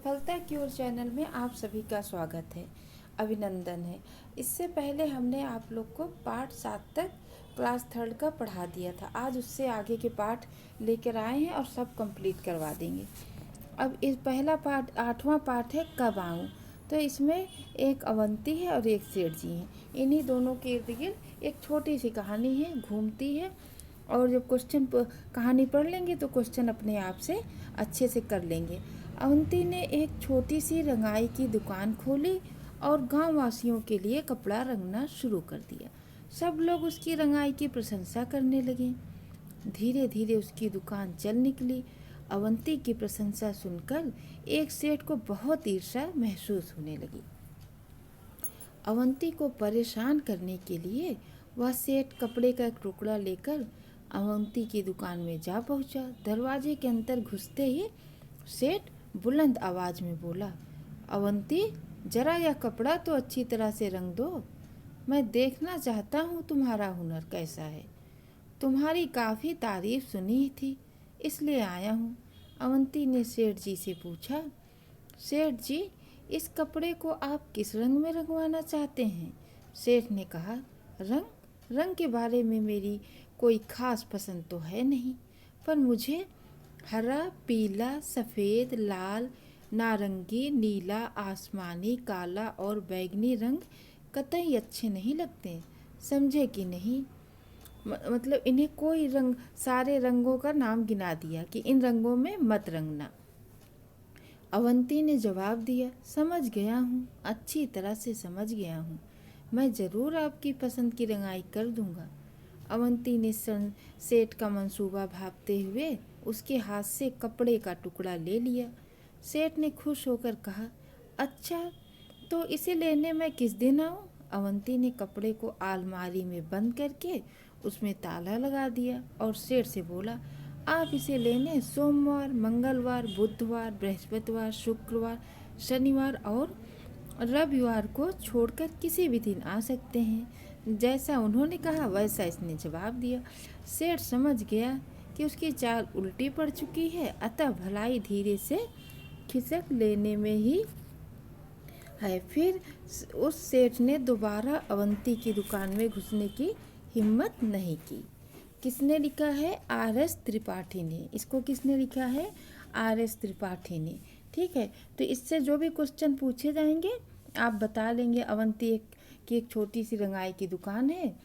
सफलता की ओर चैनल में आप सभी का स्वागत है, अभिनंदन है। इससे पहले हमने आप लोग को पाठ 7 तक क्लास 3 का पढ़ा दिया था। आज उससे आगे के पाठ लेकर आए हैं और सब कंप्लीट करवा देंगे। अब इस पहला पाठ 8वां पाठ है कब आऊँ। तो इसमें एक अवंती है और एक सेठ जी हैं। इन्हीं दोनों के इर्द गिर्द एक छोटी सी कहानी है, घूमती है। और जब कहानी पढ़ लेंगे तो क्वेश्चन अपने आप से अच्छे से कर लेंगे। अवंती ने एक छोटी सी रंगाई की दुकान खोली और गांव वासियों के लिए कपड़ा रंगना शुरू कर दिया। सब लोग उसकी रंगाई की प्रशंसा करने लगे। धीरे धीरे उसकी दुकान चल निकली। अवंती की प्रशंसा सुनकर एक सेठ को बहुत ईर्ष्या महसूस होने लगी। अवंती को परेशान करने के लिए वह सेठ कपड़े का एक टुकड़ा लेकर अवंती की दुकान में जा पहुंचा। दरवाजे के अंदर घुसते ही सेठ बुलंद आवाज में बोला, अवंती, जरा यह कपड़ा तो अच्छी तरह से रंग दो। मैं देखना चाहता हूँ तुम्हारा हुनर कैसा है। तुम्हारी काफ़ी तारीफ सुनी थी, इसलिए आया हूँ। अवंती ने सेठ जी से पूछा, सेठ जी, इस कपड़े को आप किस रंग में रंगवाना चाहते हैं? सेठ ने कहा, रंग के बारे में मेरी कोई खास पसंद तो है नहीं, पर मुझे हरा, पीला, सफ़ेद, लाल, नारंगी, नीला, आसमानी, काला और बैंगनी रंग कतई अच्छे नहीं लगते। समझे कि नहीं? मतलब इन्हें कोई रंग, सारे रंगों का नाम गिना दिया कि इन रंगों में मत रंगना। अवंती ने जवाब दिया, समझ गया हूँ, अच्छी तरह से समझ गया हूँ। मैं ज़रूर आपकी पसंद की रंगाई कर दूँगा। अवंती ने सेठ का मंसूबा भांपते हुए उसके हाथ से कपड़े का टुकड़ा ले लिया। सेठ ने खुश होकर कहा, अच्छा, तो इसे लेने मैं किस दिन आऊँ? अवंती ने कपड़े को अलमारी में बंद करके उसमें ताला लगा दिया और सेठ से बोला, आप इसे लेने सोमवार, मंगलवार, बुधवार, बृहस्पतिवार, शुक्रवार, शनिवार और रविवार को छोड़कर किसी भी दिन आ सकते हैं। जैसा उन्होंने कहा वैसा इसने जवाब दिया। सेठ समझ गया कि उसकी चाल उल्टी पड़ चुकी है, अतः भलाई धीरे से खिसक लेने में ही है। फिर उस सेठ ने दोबारा अवंती की दुकान में घुसने की हिम्मत नहीं की। किसने लिखा है? आर.एस. त्रिपाठी ने। इसको किसने लिखा है? आर.एस. त्रिपाठी ने। ठीक है, तो इससे जो भी क्वेश्चन पूछे जाएंगे आप बता लेंगे। अवंती की एक छोटी सी रंगाई की दुकान है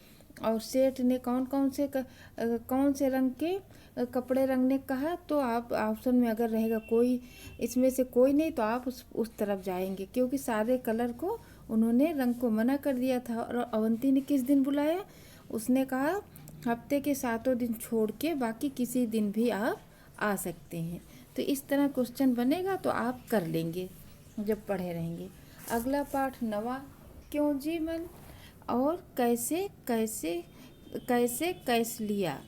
और सेठ ने कौन से रंग के कपड़े रंगने कहा, तो आप ऑप्शन में अगर रहेगा कोई, इसमें से कोई नहीं, तो आप उस तरफ जाएंगे, क्योंकि सारे कलर को उन्होंने रंग को मना कर दिया था। और अवंती ने किस दिन बुलाया? उसने कहा हफ्ते के 7 दिन छोड़ के बाकी किसी दिन भी आप आ सकते हैं। तो इस तरह क्वेश्चन बनेगा तो आप कर लेंगे जब पढ़े रहेंगे। अगला पाठ 9वां, क्यों जी मन और कैसे कैसे कैसे कैस लिया।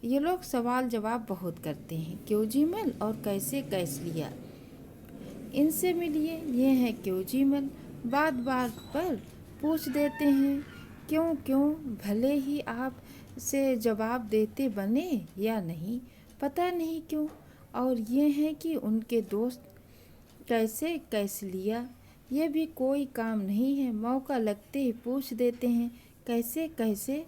ये लोग सवाल जवाब बहुत करते हैं। क्यों जी मन और कैसे कैस लिया। इनसे मिलिए, ये हैं क्यों जी मन, बात बात पर पूछ देते हैं क्यों क्यों, भले ही आप से जवाब देते बने या नहीं, पता नहीं क्यों। और ये हैं कि उनके दोस्त कैसे कैस लिया, ये भी कोई काम नहीं है, मौका लगते ही पूछ देते हैं कैसे कैसे।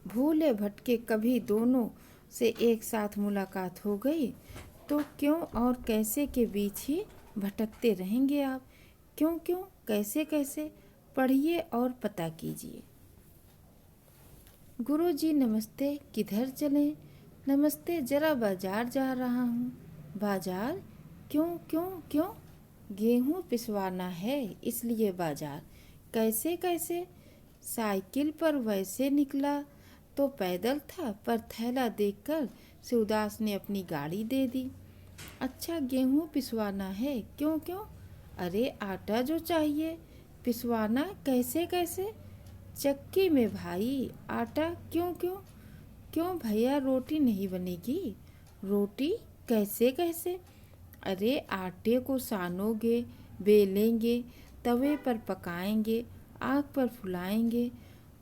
भूले भटके कभी दोनों से एक साथ मुलाकात हो गई तो क्यों और कैसे के बीच ही भटकते रहेंगे आप। क्यों क्यों कैसे कैसे पढ़िए और पता कीजिए। गुरुजी नमस्ते, किधर चलें? नमस्ते, जरा बाजार जा रहा हूँ। बाजार? क्यों क्यों क्यों? गेहूँ पिसवाना है, इसलिए बाजार। कैसे कैसे? साइकिल पर वैसे निकला तो पैदल था, पर थैला देखकर शिवदास ने अपनी गाड़ी दे दी। अच्छा, गेहूँ पिसवाना है, क्यों क्यों? अरे आटा जो चाहिए, पिसवाना कैसे कैसे? चक्की में भाई, आटा क्यों क्यों? क्यों भैया, रोटी नहीं बनेगी? रोटी कैसे कैसे? अरे आटे को सानोगे, बेलेंगे, तवे पर पकाएंगे, आग पर फुलाएंगे,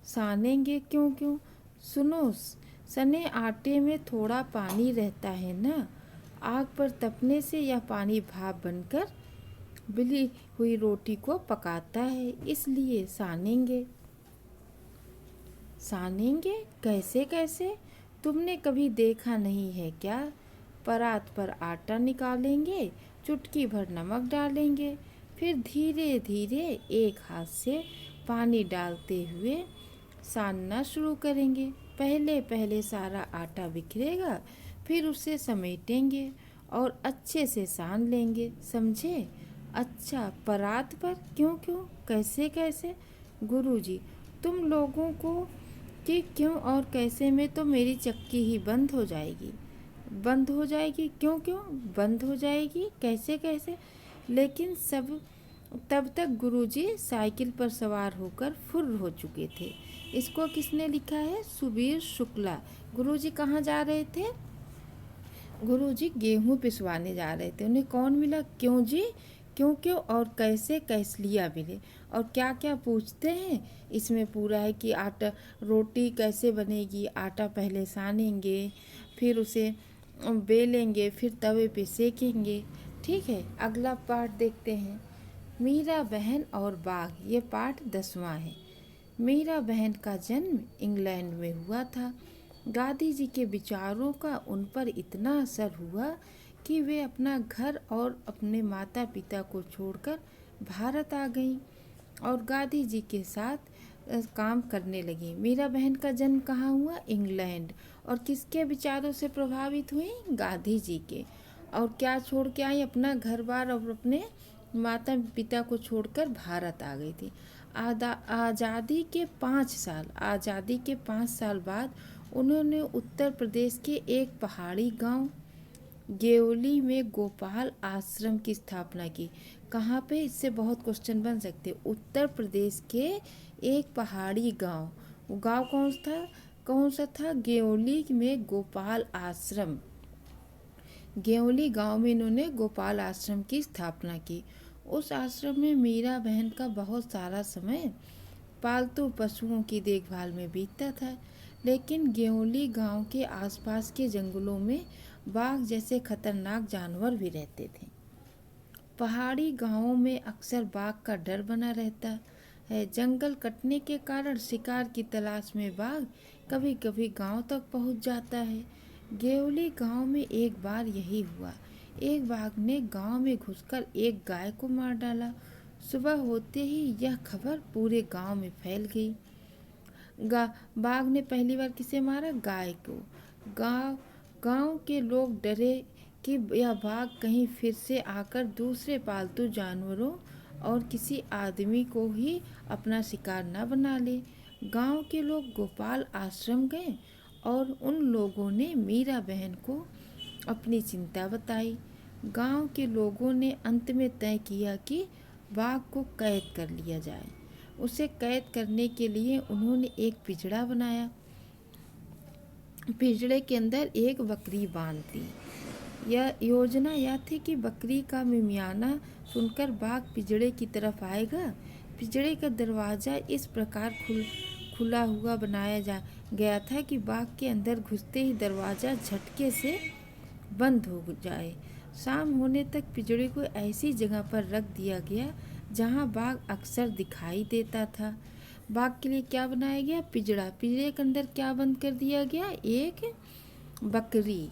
सानेंगे क्यों क्यों? सुनो, सने आटे में थोड़ा पानी रहता है ना, आग पर तपने से यह पानी भाप बनकर बिली हुई रोटी को पकाता है, इसलिए सानेंगे। सानेंगे कैसे कैसे? तुमने कभी देखा नहीं है क्या? परात पर आटा निकालेंगे, चुटकी भर नमक डालेंगे, फिर धीरे धीरे एक हाथ से पानी डालते हुए सानना शुरू करेंगे। पहले पहले सारा आटा बिखरेगा, फिर उसे समेटेंगे और अच्छे से सान लेंगे, समझे? अच्छा, परात पर क्यों क्यों, कैसे कैसे? गुरुजी, तुम लोगों को कि क्यों और कैसे में तो मेरी चक्की ही बंद हो जाएगी। बंद हो जाएगी? क्यों क्यों बंद हो जाएगी, कैसे कैसे? लेकिन तब तक गुरुजी साइकिल पर सवार होकर फुर्र हो चुके थे। इसको किसने लिखा है? सुबीर शुक्ला। गुरुजी कहाँ जा रहे थे? गुरुजी गेहूं पिसवाने जा रहे थे। उन्हें कौन मिला? क्यों जी, क्यों क्यों और कैसे कैसलिया मिले और क्या क्या पूछते हैं। इसमें पूरा है कि आटा रोटी कैसे बनेगी। आटा पहले सानेंगे, फिर उसे बेलेंगे, फिर तवे पे सेकेंगे। ठीक है, अगला पाठ देखते हैं। मीरा बहन और बाघ, ये पाठ 10वां है। मीरा बहन का जन्म इंग्लैंड में हुआ था। गांधी जी के विचारों का उन पर इतना असर हुआ कि वे अपना घर और अपने माता पिता को छोड़कर भारत आ गईं और गांधी जी के साथ काम करने लगी। मीरा बहन का जन्म कहाँ हुआ? इंग्लैंड। और किसके विचारों से प्रभावित हुई? गांधी जी के। और क्या छोड़ के आई? अपना घर बार और अपने माता पिता को छोड़कर भारत आ गई थी। आज़ादी के 5 साल बाद उन्होंने उत्तर प्रदेश के एक पहाड़ी गांव गेवली में गोपाल आश्रम की स्थापना की। कहाँ पे? इससे बहुत क्वेश्चन बन सकते। उत्तर प्रदेश के एक पहाड़ी गांव, वो गांव कौन सा था? गेवली में गोपाल आश्रम। गेवली गांव में इन्होंने गोपाल आश्रम की स्थापना की। उस आश्रम में मीरा बहन का बहुत सारा समय पालतू पशुओं की देखभाल में बीतता था। लेकिन गेवली गांव के आसपास के जंगलों में बाघ जैसे खतरनाक जानवर भी रहते थे। पहाड़ी गांवों में अक्सर बाघ का डर बना रहता है। जंगल कटने के कारण शिकार की तलाश में बाघ कभी कभी गांव तक पहुंच जाता है। गेवली गांव में एक बार यही हुआ। एक बाघ ने गांव में घुसकर एक गाय को मार डाला। सुबह होते ही यह खबर पूरे गांव में फैल गई। बाघ ने पहली बार किसे मारा? गाय को। गांव के लोग डरे कि यह बाघ कहीं फिर से आकर दूसरे पालतू जानवरों और किसी आदमी को ही अपना शिकार न बना ले। गांव के लोग गोपाल आश्रम गए और उन लोगों ने मीरा बहन को अपनी चिंता बताई। गांव के लोगों ने अंत में तय किया कि बाघ को कैद कर लिया जाए। उसे कैद करने के लिए उन्होंने एक पिंजड़ा बनाया। पिंजड़े के अंदर एक बकरी बांध दी। यह योजना यह थी कि बकरी का मिमियाना सुनकर बाघ पिंजड़े की तरफ आएगा। पिंजड़े का दरवाज़ा इस प्रकार खुला हुआ बनाया गया था कि बाघ के अंदर घुसते ही दरवाज़ा झटके से बंद हो जाए। शाम होने तक पिंजड़े को ऐसी जगह पर रख दिया गया जहां बाघ अक्सर दिखाई देता था। बाघ के लिए क्या बनाया गया? पिंजड़ा। पिंजड़े के अंदर क्या बंद कर दिया गया? एक बकरी।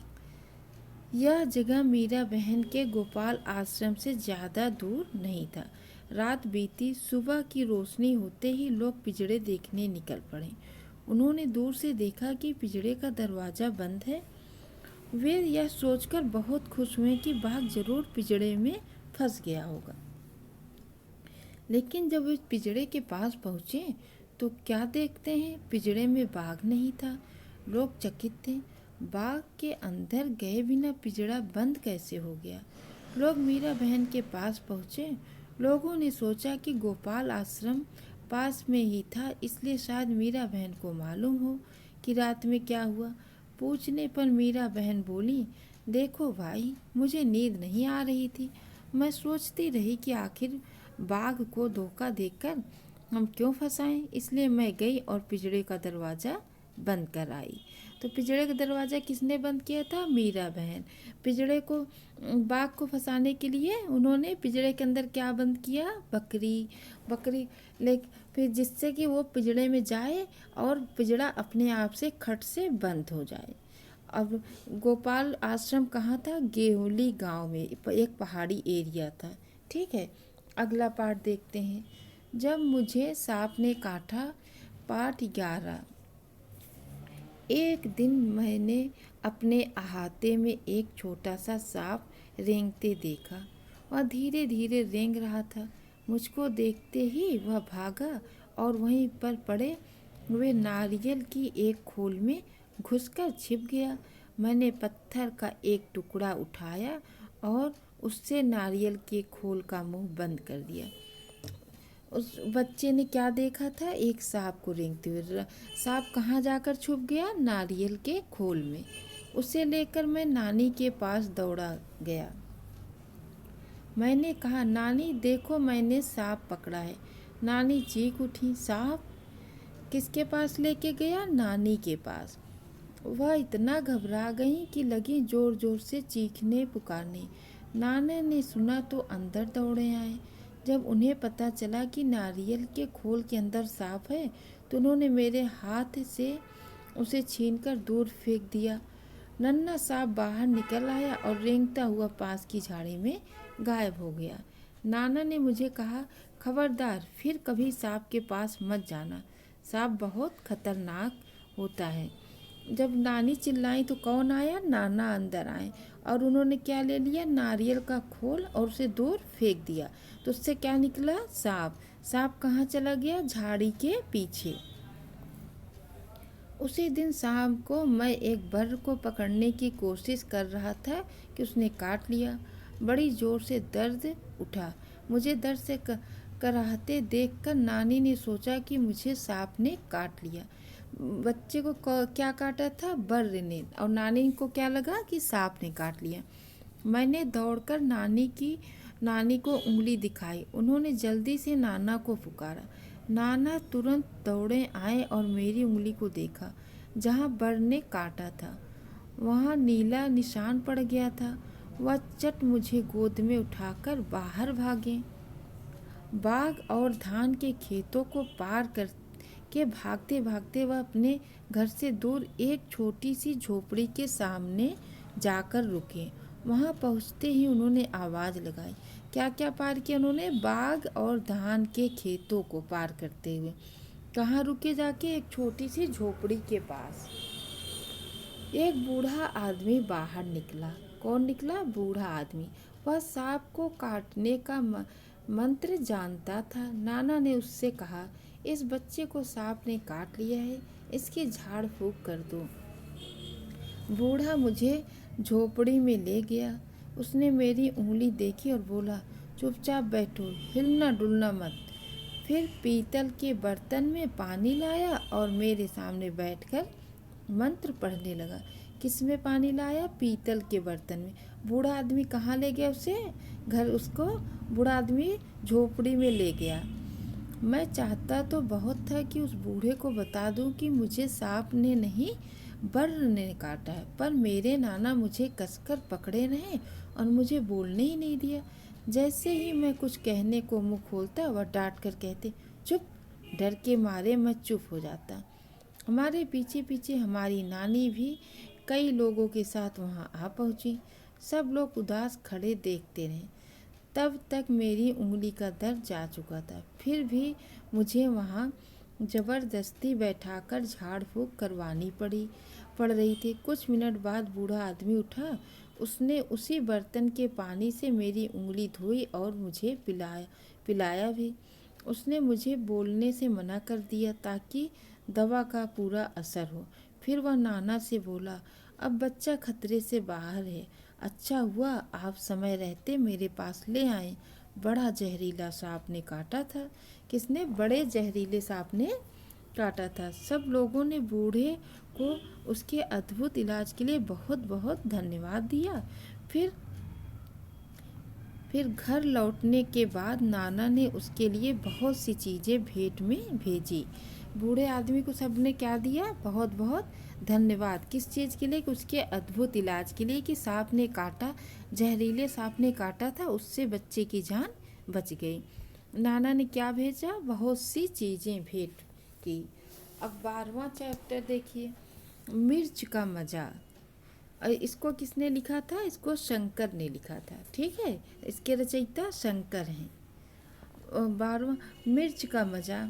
यह जगह मीरा बहन के गोपाल आश्रम से ज़्यादा दूर नहीं था। रात बीती, सुबह की रोशनी होते ही लोग पिंजड़े देखने निकल पड़े। उन्होंने दूर से देखा कि पिंजड़े का दरवाज़ा बंद है। वे यह सोचकर बहुत खुश हुए कि बाघ जरूर पिंजड़े में फंस गया होगा। लेकिन जब वे पिंजड़े के पास पहुँचे तो क्या देखते हैं? पिंजड़े में बाघ नहीं था। लोग चकित थे। बाघ के अंदर गए बिना पिंजड़ा बंद कैसे हो गया? लोग मीरा बहन के पास पहुँचे। लोगों ने सोचा कि गोपाल आश्रम पास में ही था, इसलिए शायद मीरा बहन को मालूम हो कि रात में क्या हुआ। पूछने पर मीरा बहन बोली, देखो भाई, मुझे नींद नहीं आ रही थी। मैं सोचती रही कि आखिर बाघ को धोखा देकर हम क्यों फंसाएं, इसलिए मैं गई और पिंजड़े का दरवाज़ा बंद कर आई। तो पिंजड़े का दरवाज़ा किसने बंद किया था? मीरा बहन। पिंजड़े को बाघ को फंसाने के लिए उन्होंने पिंजड़े के अंदर क्या बंद किया? बकरी। बकरी ले फिर जिससे कि वो पिंजड़े में जाए और पिंजड़ा अपने आप से खट से बंद हो जाए। अब गोपाल आश्रम कहाँ था? गेहुली गांव में, एक पहाड़ी एरिया था। ठीक है, अगला पाठ देखते हैं। जब मुझे सांप ने काटा। पाठ 11। एक दिन मैंने अपने अहाते में एक छोटा सा सांप रेंगते देखा। वह धीरे धीरे रेंग रहा था। मुझको देखते ही वह भागा और वहीं पर पड़े हुए नारियल की एक खोल में घुसकर छिप गया। मैंने पत्थर का एक टुकड़ा उठाया और उससे नारियल के खोल का मुंह बंद कर दिया। उस बच्चे ने क्या देखा था? एक सांप को रेंगते हुए। सांप कहाँ जाकर छुप गया? नारियल के खोल में। उसे लेकर मैं नानी के पास दौड़ा गया। मैंने कहा, नानी देखो, मैंने सांप पकड़ा है। नानी चीख उठी। सांप? किसके पास लेके गया? नानी के पास। वह इतना घबरा गई कि लगी जोर जोर से चीखने पुकारने। नाना ने सुना तो अंदर दौड़े आए। जब उन्हें पता चला कि नारियल के खोल के अंदर सांप है तो उन्होंने मेरे हाथ से उसे छीनकर दूर फेंक दिया। नन्हा सांप बाहर निकल आया और रेंगता हुआ पास की झाड़ी में गायब हो गया। नाना ने मुझे कहा, खबरदार, फिर कभी सांप के पास मत जाना। सांप बहुत खतरनाक होता है। जब नानी चिल्लाई तो कौन आया? नाना अंदर आए और उन्होंने क्या ले लिया? नारियल का खोल, और उसे दूर फेंक दिया। तो उससे क्या निकला? सांप। सांप कहाँ चला गया? झाड़ी के पीछे। उसी दिन शाम को मैं एक बर्र को पकड़ने की कोशिश कर रहा था कि उसने काट लिया। बड़ी जोर से दर्द उठा। मुझे दर्द से कराहते देखकर नानी ने सोचा कि मुझे सांप ने काट लिया। बच्चे को क्या काटा था? बर्र ने। और नानी को क्या लगा कि सांप ने काट लिया। मैंने दौड़कर नानी को उंगली दिखाई। उन्होंने जल्दी से नाना को पुकारा। नाना तुरंत दौड़े आए और मेरी उंगली को देखा। जहाँ बर्र ने काटा था वहाँ नीला निशान पड़ गया था। वह चट मुझे गोद में उठाकर बाहर भागे। बाग और धान के खेतों को पार कर के भागते भागते वह अपने घर से दूर एक छोटी सी झोपड़ी के सामने जाकर रुके। वहां पहुंचते ही उन्होंने आवाज़ लगाई। क्या क्या पार किया उन्होंने? बाग और धान के खेतों को पार करते हुए। कहाँ रुके जाके? एक छोटी सी झोपड़ी के पास। एक बूढ़ा आदमी बाहर निकला। कौन निकला? बूढ़ा आदमी। वह सांप को काटने का मंत्र जानता था। नाना ने उससे कहा, इस बच्चे को सांप ने काट लिया है, इसकी झाड़ फूंक कर दो। बूढ़ा मुझे झोपड़ी में ले गया। उसने मेरी उंगली देखी और बोला, चुपचाप बैठो, हिलना डुलना मत। फिर पीतल के बर्तन में पानी लाया और मेरे सामने बैठकर मंत्र पढ़ने लगा। किस में पानी लाया? पीतल के बर्तन में। बूढ़ा आदमी कहाँ ले गया उसे? उसको बूढ़ा आदमी झोपड़ी में ले गया। मैं चाहता तो बहुत था कि उस बूढ़े को बता दूं कि मुझे सांप ने नहीं, बर्र ने काटा है, पर मेरे नाना मुझे कसकर पकड़े रहे और मुझे बोलने ही नहीं दिया। जैसे ही मैं कुछ कहने को मुंह खोलता वह डांट कर कहते, चुप। डर के मारे मैं चुप हो जाता। हमारे पीछे पीछे हमारी नानी भी कई लोगों के साथ वहाँ आ पहुँची। सब लोग उदास खड़े देखते रहे। तब तक मेरी उंगली का दर्द जा चुका था। फिर भी मुझे वहाँ ज़बरदस्ती बैठाकर झाड़ फूँक करवानी पड़ रही थी। कुछ मिनट बाद बूढ़ा आदमी उठा। उसने उसी बर्तन के पानी से मेरी उंगली धोई और मुझे पिलाया भी। उसने मुझे बोलने से मना कर दिया ताकि दवा का पूरा असर हो। फिर वह नाना से बोला, अब बच्चा खतरे से बाहर है। अच्छा हुआ आप समय रहते मेरे पास ले आए। बड़ा जहरीला सांप ने काटा था। किसने? बड़े जहरीले सांप ने काटा था। सब लोगों ने बूढ़े को उसके अद्भुत इलाज के लिए बहुत बहुत धन्यवाद दिया। फिर घर लौटने के बाद नाना ने उसके लिए बहुत सी चीज़ें भेंट में भेजी। बूढ़े आदमी को सबने क्या दिया? बहुत बहुत धन्यवाद। किस चीज़ के लिए? कि उसके अद्भुत इलाज के लिए, कि सांप ने काटा, जहरीले सांप ने काटा था, उससे बच्चे की जान बच गई। नाना ने क्या भेजा? बहुत सी चीज़ें भेंट की। अब 12वां चैप्टर देखिए, मिर्च का मज़ा। इसको किसने लिखा था? इसको शंकर ने लिखा था, ठीक है। इसके रचयिता शंकर हैं। 12वां, मिर्च का मज़ा।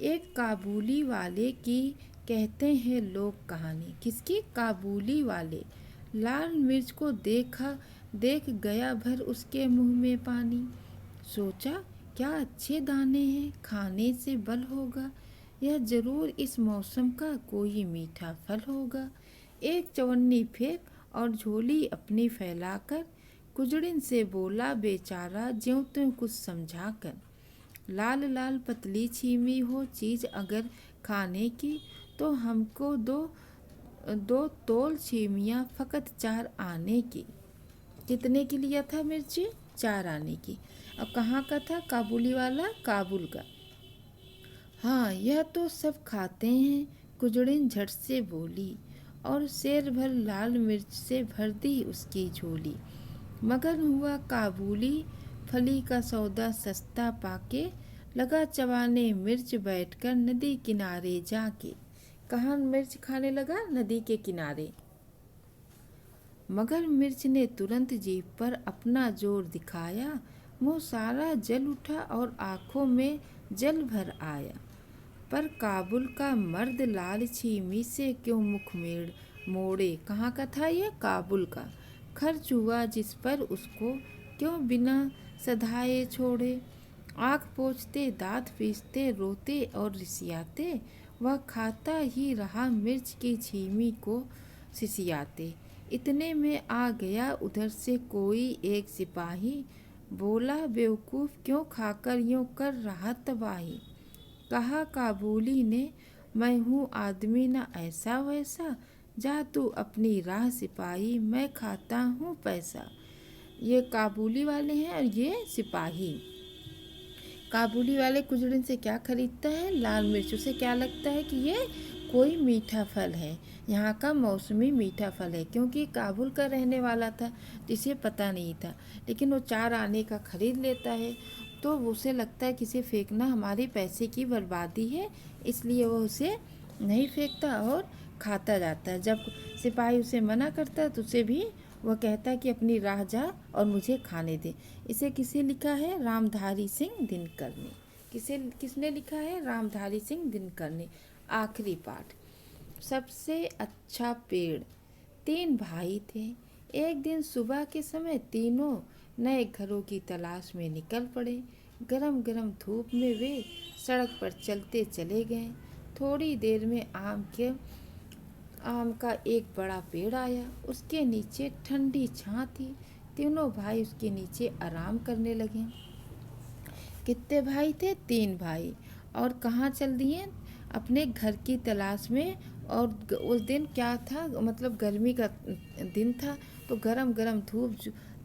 एक काबुली वाले की कहते हैं लोग कहानी। किसकी? काबुली वाले। लाल मिर्च को देख गया भर उसके मुंह में पानी। सोचा क्या अच्छे दाने हैं, खाने से बल होगा, यह जरूर इस मौसम का कोई मीठा फल होगा। एक चवन्नी फेंक और झोली अपनी फैलाकर कुजड़िन से बोला बेचारा ज्यों त्यों कुछ समझाकर। लाल लाल पतली छीमी हो चीज अगर खाने की, तो हमको दो दो तोल छीमियाँ फकत 4 आने की। कितने की लिया था मिर्ची? 4 आने की। अब कहाँ का था? काबुली वाला, काबुल का। हाँ, यह तो सब खाते हैं, कुजड़िन झट से बोली, और शेर भर लाल मिर्च से भर दी उसकी झोली। मगर हुआ काबुली फली का सौदा सस्ता पाके, लगा चबाने मिर्च बैठकर नदी किनारे जाके। कहाँ मिर्च खाने लगा? नदी के किनारे। मगर मिर्च ने तुरंत जीभ पर अपना जोर दिखाया, मुँह सारा जल उठा और आँखों में जल भर आया। पर काबुल का मर्द लाल छीमी से क्यों मुख मोड़े? कहाँ का था ये? काबुल का। खर्च हुआ जिस पर उसको क्यों बिना सधाए छोड़े? आँख पोंछते, दांत पीसते, रोते और रिसियाते, वह खाता ही रहा मिर्च की छीमी को सिसियाते। इतने में आ गया उधर से कोई एक सिपाही, बोला बेवकूफ़ क्यों खाकर यूँ कर रहा तबाही। कहा काबुली ने, मैं हूँ आदमी न ऐसा वैसा, जा तू अपनी राह सिपाही, मैं खाता हूँ पैसा। ये काबुली वाले हैं और ये सिपाही। काबुली वाले कुजड़िन से क्या खरीदता है? लाल मिर्च। उसे क्या लगता है कि ये कोई मीठा फल है, यहाँ का मौसमी मीठा फल है, क्योंकि काबुल का रहने वाला था, जिसे पता नहीं था। लेकिन वो 4 आने का खरीद लेता है, तो उसे लगता है कि इसे फेंकना हमारे पैसे की बर्बादी है, इसलिए वो उसे नहीं फेंकता और खाता जाता है। जब सिपाही उसे मना करता है तो उसे भी वह कहता है कि अपनी राह जा और मुझे खाने दे। इसे किसे लिखा है? रामधारी सिंह दिनकर ने। किसने लिखा है? रामधारी सिंह दिनकर ने। आखिरी पाठ, सबसे अच्छा पेड़। 3 भाई थे। एक दिन सुबह के समय तीनों नए घरों की तलाश में निकल पड़े। गरम गरम धूप में वे सड़क पर चलते चले गए। थोड़ी देर में आम का एक बड़ा पेड़ आया। उसके नीचे ठंडी छां थी। तीनों भाई उसके नीचे आराम करने लगे। कितने भाई थे? 3 भाई। और कहाँ चल दिए? अपने घर की तलाश में। और उस दिन क्या था? मतलब गर्मी का दिन था, तो गरम गरम धूप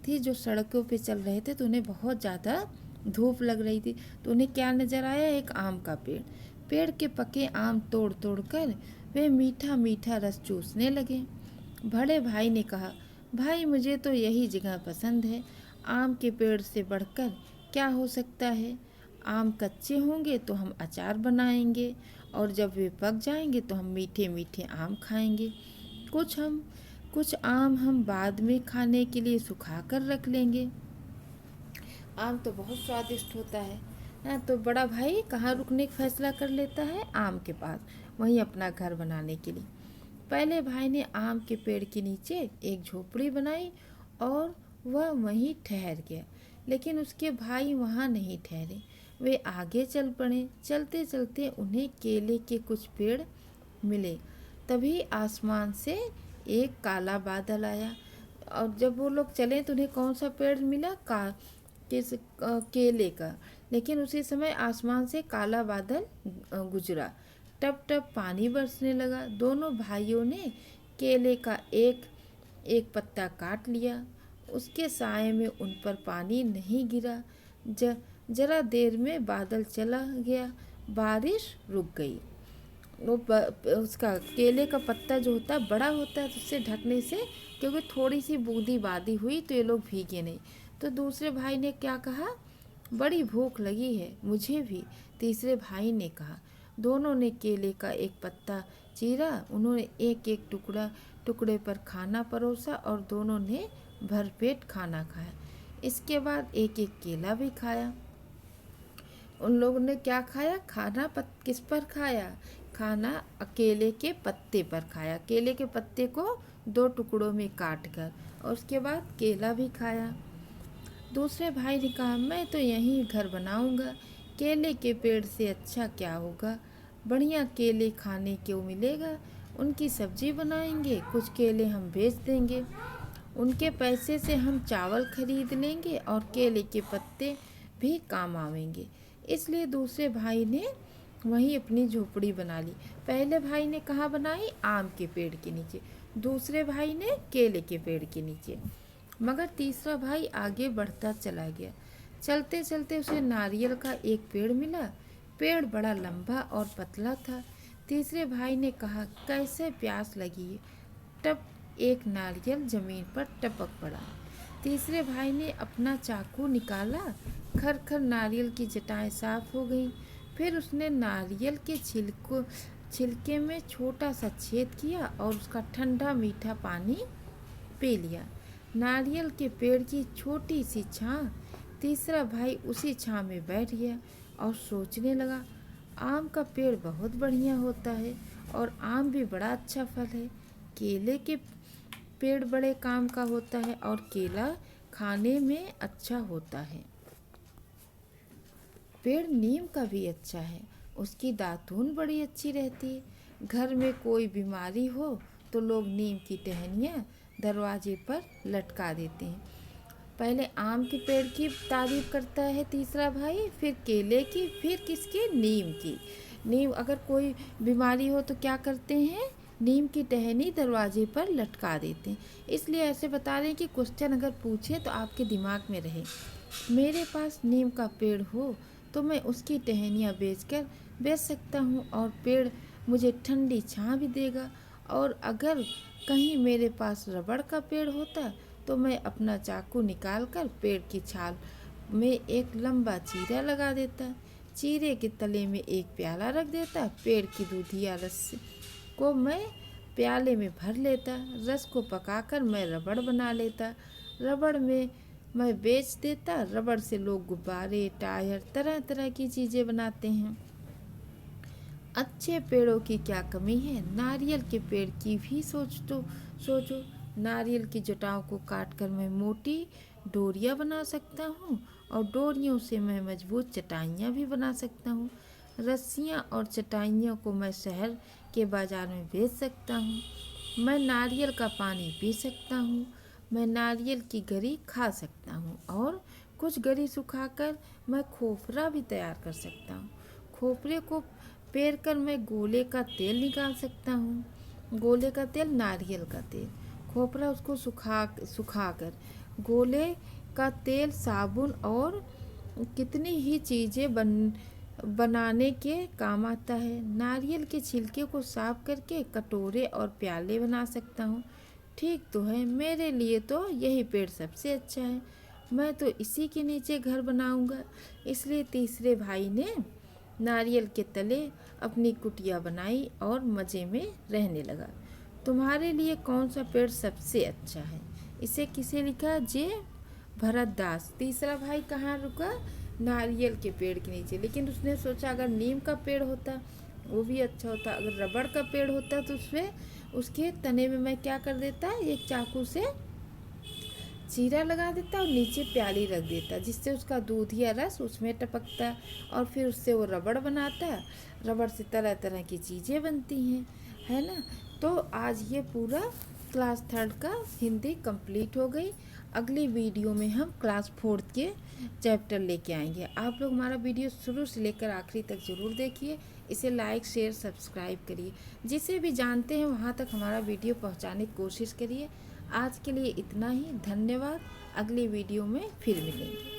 थी। जो सड़कों पे चल रहे थे तो उन्हें बहुत ज़्यादा धूप लग रही थी। तो उन्हें क्या नज़र आया? एक आम का पेड़। पेड़ के पके आम तोड़ तोड़ कर वे मीठा मीठा रस चूसने लगे। बड़े भाई ने कहा, भाई मुझे तो यही जगह पसंद है। आम के पेड़ से बढ़कर क्या हो सकता है? आम कच्चे होंगे तो हम अचार बनाएंगे, और जब वे पक जाएंगे तो हम मीठे मीठे आम खाएंगे। कुछ आम हम बाद में खाने के लिए सुखा कर रख लेंगे। आम तो बहुत स्वादिष्ट होता है। हाँ, तो बड़ा भाई कहाँ रुकने का फैसला कर लेता है? आम के पास, वहीं अपना घर बनाने के लिए। पहले भाई ने आम के पेड़ के नीचे एक झोपड़ी बनाई और वह वहीं ठहर गया। लेकिन उसके भाई वहाँ नहीं ठहरे, वे आगे चल पड़े। चलते चलते उन्हें केले के कुछ पेड़ मिले। तभी आसमान से एक काला बादल आया, और जब वो लोग चले तो उन्हें कौन सा पेड़ मिला? केले का। लेकिन उसी समय आसमान से काला बादल गुजरा। टप टप पानी बरसने लगा। दोनों भाइयों ने केले का एक एक पत्ता काट लिया। उसके साए में उन पर पानी नहीं गिरा। जरा देर में बादल चला गया। बारिश रुक गई। उसका केले का पत्ता जो होता है बड़ा होता है, तो उससे ढकने से, क्योंकि थोड़ी सी बूंदी बांदी हुई तो ये लोग भीगे नहीं। तो दूसरे भाई ने क्या कहा, बड़ी भूख लगी है मुझे भी। तीसरे भाई ने कहा। दोनों ने केले का एक पत्ता चीरा, उन्होंने एक एक टुकड़े पर खाना परोसा और दोनों ने भरपेट खाना खाया। इसके बाद एक एक केला भी खाया। उन लोगों ने क्या खाया, खाना किस पर खाया, खाना केले के पत्ते पर खाया। केले के पत्ते को 2 टुकड़ों में काट कर, और उसके बाद केला भी खाया। दूसरे भाई ने कहा, मैं तो यहीं घर बनाऊंगा, केले के पेड़ से अच्छा क्या होगा, बढ़िया केले खाने को मिलेगा, उनकी सब्जी बनाएंगे, कुछ केले हम बेच देंगे, उनके पैसे से हम चावल खरीद लेंगे और केले के पत्ते भी काम आवेंगे। इसलिए दूसरे भाई ने वहीं अपनी झोपड़ी बना ली। पहले भाई ने कहाँ बनाई, आम के पेड़ के नीचे, दूसरे भाई ने केले के पेड़ के नीचे। मगर तीसरा भाई आगे बढ़ता चला गया। चलते चलते उसे नारियल का एक पेड़ मिला। पेड़ बड़ा लंबा और पतला था। तीसरे भाई ने कहा, कैसे प्यास लगी है। टप एक नारियल जमीन पर टपक पड़ा। तीसरे भाई ने अपना चाकू निकाला, खर नारियल की जटाएं साफ हो गईं। फिर उसने नारियल के छिलके में छोटा सा छेद किया और उसका ठंडा मीठा पानी पी लिया। नारियल के पेड़ की छोटी सी छां। तीसरा भाई उसी छां में बैठ गया और सोचने लगा, आम का पेड़ बहुत बढ़िया होता है और आम भी बड़ा अच्छा फल है। केले के पेड़ बड़े काम का होता है और केला खाने में अच्छा होता है। पेड़ नीम का भी अच्छा है, उसकी दातून बड़ी अच्छी रहती है। घर में कोई बीमारी हो तो लोग नीम की टहनियाँ दरवाजे पर लटका देते हैं। पहले आम के पेड़ की तारीफ करता है तीसरा भाई, फिर केले की, फिर किसकी, नीम की। नीम, अगर कोई बीमारी हो तो क्या करते हैं, नीम की टहनी दरवाजे पर लटका देते हैं। इसलिए ऐसे बता रहे हैं कि क्वेश्चन अगर पूछे तो आपके दिमाग में रहे। मेरे पास नीम का पेड़ हो तो मैं उसकी टहनियाँ बेच सकता हूँ और पेड़ मुझे ठंडी छाँ भी देगा। और अगर कहीं मेरे पास रबड़ का पेड़ होता तो मैं अपना चाकू निकाल कर पेड़ की छाल में एक लंबा चीरा लगा देता, चीरे के तले में एक प्याला रख देता, पेड़ की दूधिया रस को मैं प्याले में भर लेता, रस को पकाकर मैं रबड़ बना लेता, रबड़ में मैं बेच देता। रबड़ से लोग गुब्बारे, टायर, तरह तरह की चीज़ें बनाते हैं। अच्छे पेड़ों की क्या कमी है, नारियल के पेड़ की भी सोचो। नारियल की जटाओं को काटकर मैं मोटी डोरियाँ बना सकता हूँ और डोरियों से मैं मजबूत चटाइयाँ भी बना सकता हूँ। रस्सियाँ और चटाइयों को मैं शहर के बाज़ार में बेच सकता हूँ। मैं नारियल का पानी पी सकता हूँ। मैं नारियल की गरी खा सकता हूँ और कुछ गरी सुखाकर मैं खोपरा भी तैयार कर सकता हूँ। खोपरे को पेर कर मैं गोले का तेल निकाल सकता हूँ। गोले का तेल, नारियल का तेल। खोपरा उसको सुखाकर गोले का तेल, साबुन और कितनी ही चीज़ें बनाने के काम आता है। नारियल के छिलके को साफ करके कटोरे और प्याले बना सकता हूँ। ठीक तो है, मेरे लिए तो यही पेड़ सबसे अच्छा है, मैं तो इसी के नीचे घर बनाऊंगा। इसलिए तीसरे भाई ने नारियल के तले अपनी कुटिया बनाई और मज़े में रहने लगा। तुम्हारे लिए कौन सा पेड़ सबसे अच्छा है, इसे किसे लिखा, जे भरत दास। तीसरा भाई कहाँ रुका, नारियल के पेड़ के नीचे। लेकिन उसने सोचा अगर नीम का पेड़ होता वो भी अच्छा होता, अगर रबड़ का पेड़ होता तो उसके तने में मैं क्या कर देता, एक चाकू से चीरा लगा देता और नीचे प्याली रख देता, जिससे उसका दूध या रस उसमें टपकता और फिर उससे वो रबड़ बनाता। रबड़ से तरह तरह की चीज़ें बनती हैं, है ना। तो आज ये पूरा क्लास 3 का हिंदी कंप्लीट हो गई। अगली वीडियो में हम क्लास 4 के चैप्टर लेके आएंगे। आप लोग हमारा वीडियो शुरू से लेकर आखिरी तक ज़रूर देखिए, इसे लाइक, शेयर, सब्सक्राइब करिए, जिसे भी जानते हैं वहाँ तक हमारा वीडियो पहुँचाने की कोशिश करिए। आज के लिए इतना ही, धन्यवाद। अगली वीडियो में फिर मिलेंगे।